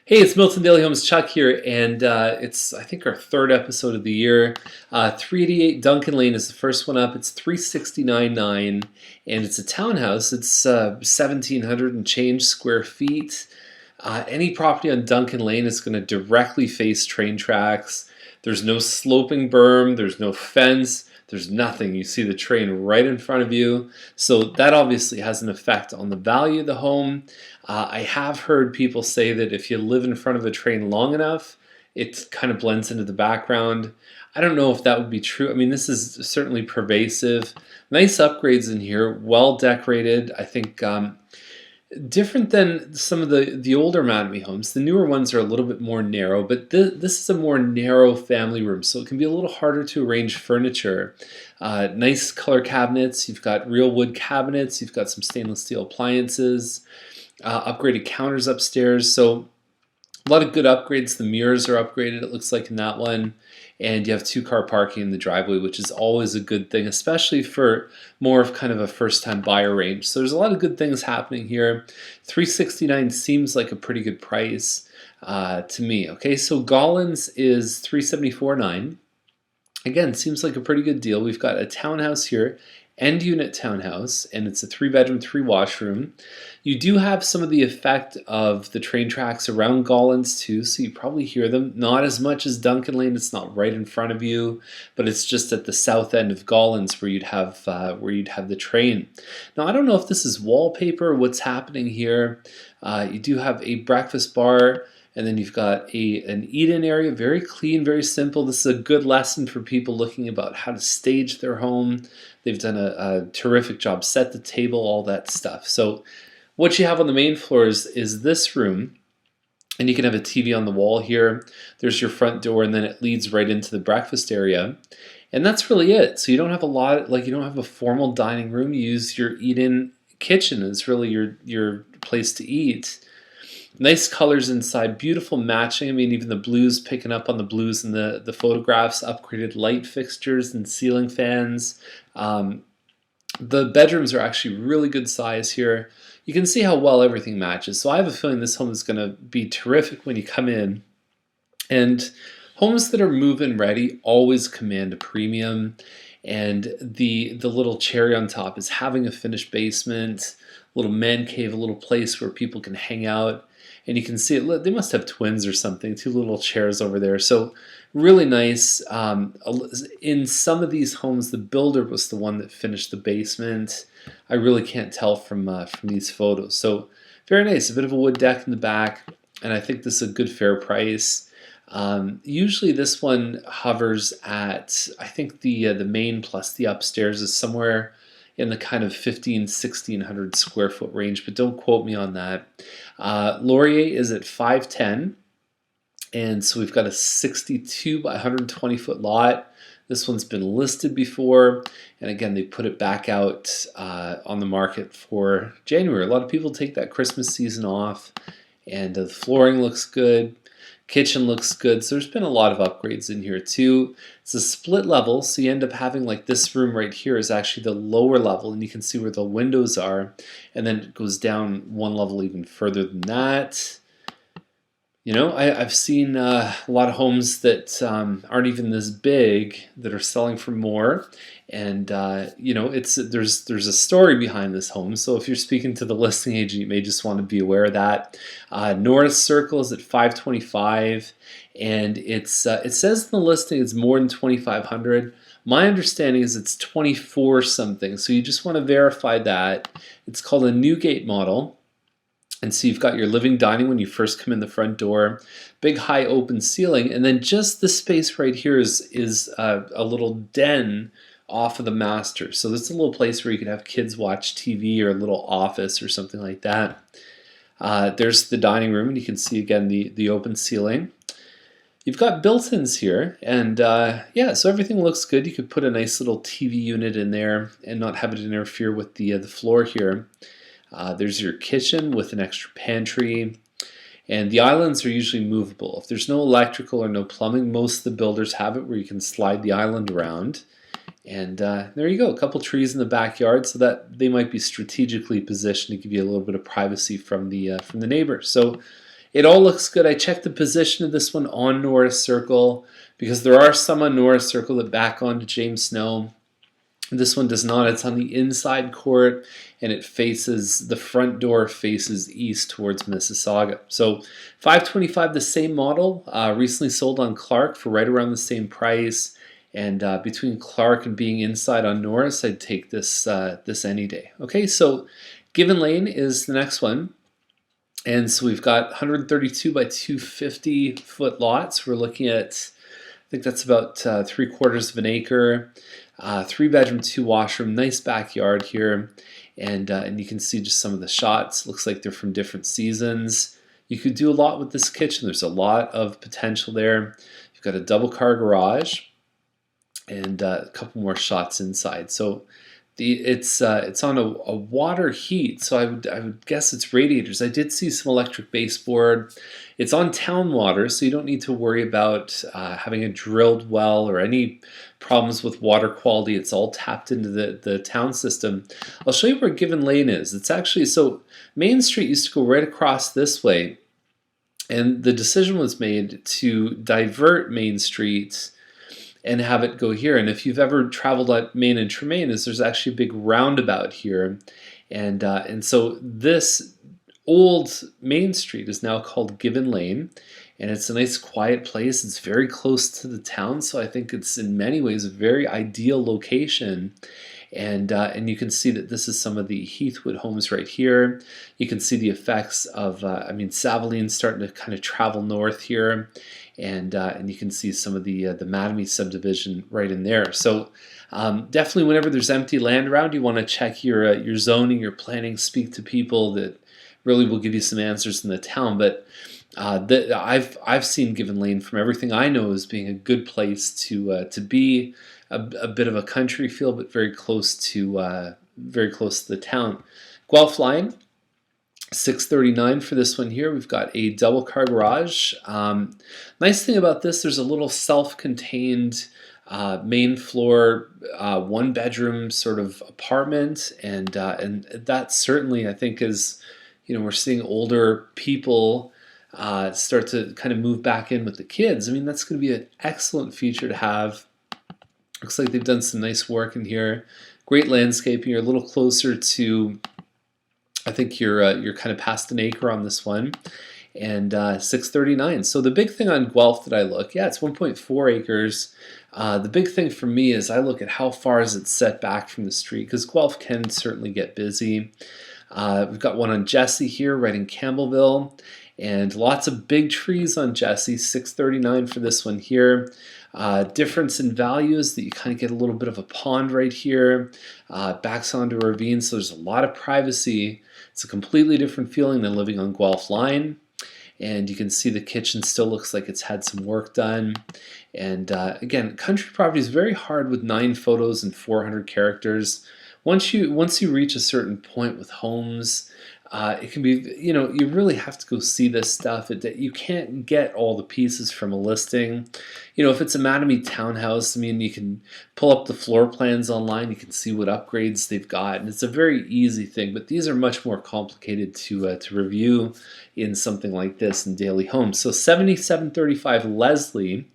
Hey, it's Milton Daily Homes Chuck here, and it's I think our third episode of the year. 388 Duncan Lane is the first one up. It's 369.9, and it's a townhouse. It's 1,700 and change square feet. Any property on Duncan Lane is going to directly face train tracks. There's no sloping berm. There's no fence. There's nothing. You see the train right in front of you. So that obviously has an effect on the value of the home. I have heard people say that if you live in front of a train long enough, it kind of blends into the background. I don't know if that would be true. I mean, this is certainly pervasive. Nice upgrades in here, well decorated. I think different than some of the older Mattamy homes. The newer ones are a little bit more narrow, but this is a more narrow family room, so it can be a little harder to arrange furniture. Nice color cabinets. You've got real wood cabinets. You've got some stainless steel appliances. Upgraded counters upstairs. So a lot of good upgrades. The mirrors are upgraded, it looks like, in that one. And you have two-car parking in the driveway, which is always a good thing, especially for more of kind of a first-time buyer range. So there's a lot of good things happening here. 369 seems like a pretty good price to me. Okay, so Gollins is 374.9. Again, seems like a pretty good deal. We've got a townhouse here, end unit townhouse, and it's a 3-bedroom, 3-washroom. You do have some of the effect of the train tracks around Gollins too, so you probably hear them. Not as much as Duncan Lane. It's not right in front of you, but it's just at the south end of Gollins where you'd have the train. Now, I don't know if this is wallpaper or what's happening here. You do have a breakfast bar. And then you've got an eat-in area, very clean, very simple. This is a good lesson for people looking about how to stage their home. They've done a terrific job, set the table, all that stuff. So what you have on the main floor is this room, and you can have a TV on the wall here. There's your front door, and then it leads right into the breakfast area. And that's really it. So you don't have a lot, like you don't have a formal dining room. You use your eat-in kitchen. It's really your place to eat. Nice colors inside, beautiful matching. I mean, even the blues, picking up on the blues in the photographs, upgraded light fixtures and ceiling fans. The bedrooms are actually really good size here. You can see how well everything matches. So I have a feeling this home is going to be terrific when you come in. And homes that are move-in ready always command a premium. And the little cherry on top is having a finished basement, a little man cave, a little place where people can hang out. And you can see it, they must have twins or something, two little chairs over there. So really nice. In some of these homes, the builder was the one that finished the basement. I really can't tell from these photos. So very nice, a bit of a wood deck in the back, and I think this is a good fair price. Usually this one hovers at, I think the main plus the upstairs is somewhere in the kind of 1,1600 square foot range, but don't quote me on that. Laurier is at 510, and so we've got a 62 by 120 foot lot. This one's been listed before, and again, they put it back out on the market for January. A lot of people take that Christmas season off, and the flooring looks good. Kitchen looks good, so there's been a lot of upgrades in here too. It's a split level, so you end up having, like, this room right here is actually the lower level, and you can see where the windows are, and then it goes down one level even further than that. You know, I've seen a lot of homes that aren't even this big that are selling for more, and you know, there's a story behind this home. So if you're speaking to the listing agent, you may just want to be aware of that. North Circle is at 525, and it says in the listing it's more than 2,500. My understanding is it's 24 something, so you just want to verify that. It's called a Newgate model. And so you've got your living dining when you first come in the front door, big high open ceiling, and then just the space right here is a little den off of the master. So this is a little place where you could have kids watch TV, or a little office or something like that. There's the dining room, and you can see again the open ceiling. You've got built-ins here, and yeah, so everything looks good. You could put a nice little TV unit in there and not have it interfere with the floor here. There's your kitchen with an extra pantry, and the islands are usually movable. If there's no electrical or no plumbing, most of the builders have it where you can slide the island around. And there you go, a couple trees in the backyard, so that they might be strategically positioned to give you a little bit of privacy from the neighbor. So it all looks good. I checked the position of this one on Norris Circle because there are some on Norris Circle that back onto James Snow. This one does not. It's on the inside court, and it faces, the front door faces east towards Mississauga. So 525, the same model, recently sold on Clark for right around the same price. And between Clark and being inside on Norris, I'd take this this any day. Okay, so Given Lane is the next one. And so we've got 132 by 250 foot lots. We're looking at, I think that's about 3/4 of an acre. 3-bedroom, 2-washroom, nice backyard here, and you can see just some of the shots. Looks like they're from different seasons. You could do a lot with this kitchen. There's a lot of potential there. You've got a double car garage, and a couple more shots inside. So it's on a water heat, so I would guess it's radiators. I did see some electric baseboard. It's on town water, so you don't need to worry about having a drilled well or any problems with water quality. It's all tapped into the town system. I'll show you where Given Lane is. It's actually, so Main Street used to go right across this way, and the decision was made to divert Main Street and have it go here. And if you've ever traveled at Main and Tremaine, there's actually a big roundabout here, and so this old Main Street is now called Given Lane, and it's a nice quiet place. It's very close to the town, so I think it's in many ways a very ideal location. And you can see that this is some of the Heathwood homes right here. You can see the effects of, I mean, Savaline's starting to kind of travel north here, and you can see some of the Mattamy subdivision right in there. So definitely, whenever there's empty land around, you want to check your zoning, your planning, speak to people that really will give you some answers in the town. But I've seen Given Lane, from everything I know, as being a good place to be. A bit of a country feel, but very close to the town. Guelph Line, 639 for this one here. We've got a double car garage. Nice thing about this, there's a little self-contained main floor, 1-bedroom sort of apartment, and that certainly, I think, is, we're seeing older people start to kind of move back in with the kids. I mean, that's going to be an excellent feature to have. Looks like they've done some nice work in here. Great landscaping. You're a little closer to, I think you're kind of past an acre on this one, and 639. So the big thing on Guelph that I look, it's 1.4 acres. The big thing for me is I look at how far is it set back from the street, because Guelph can certainly get busy. We've got one on Jesse here, right in Campbellville, and lots of big trees on Jesse. 639 for this one here. Difference in values that you kind of get a little bit of a pond right here, backs onto a ravine, so there's a lot of privacy. It's a completely different feeling than living on Guelph Line, and you can see the kitchen still looks like it's had some work done. And again, country property is very hard with 9 photos and 400 characters. Once you reach a certain point with homes, it can be, you really have to go see this stuff. You can't get all the pieces from a listing. If it's a Mattamy townhouse, I mean, you can pull up the floor plans online. You can see what upgrades they've got, and it's a very easy thing. But these are much more complicated to review in something like this in Daily Homes. So 7735 Leslie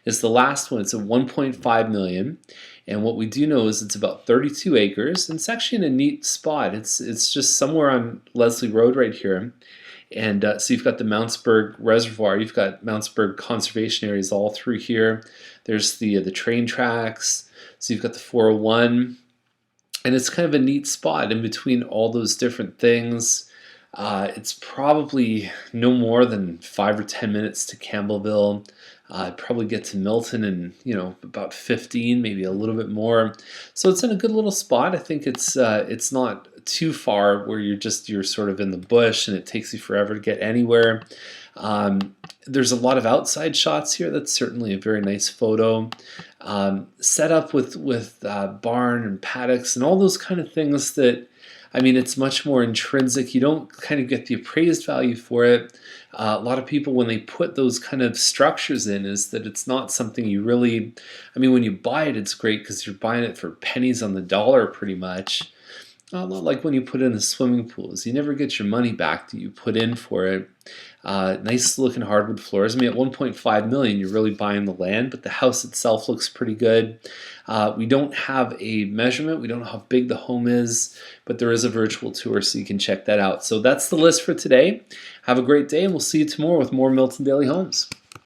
is the last one. It's at 1.5 million. And what we do know is it's about 32 acres, and it's actually in a neat spot. It's just somewhere on Leslie Road right here. And so you've got the Mountsburg Reservoir, you've got Mountsburg conservation areas all through here. There's the train tracks, so you've got the 401, and it's kind of a neat spot in between all those different things. It's probably no more than 5 or 10 minutes to Campbellville. I'd probably get to Milton in about 15, maybe a little bit more. So it's in a good little spot. I think it's not too far where you're sort of in the bush and it takes you forever to get anywhere. There's a lot of outside shots here. That's certainly a very nice photo. Set up with barn and paddocks and all those kind of things that, I mean, it's much more intrinsic. You don't kind of get the appraised value for it. A lot of people, when they put those kind of structures in, is that it's not something you really, I mean, when you buy it, it's great because you're buying it for pennies on the dollar pretty much. Not like when you put in the swimming pools. You never get your money back that you put in for it. Nice looking hardwood floors. I mean, at 1.5 million, you're really buying the land, but the house itself looks pretty good. We don't have a measurement. We don't know how big the home is, but there is a virtual tour, so you can check that out. So that's the list for today. Have a great day, and we'll see you tomorrow with more Milton Daily Homes.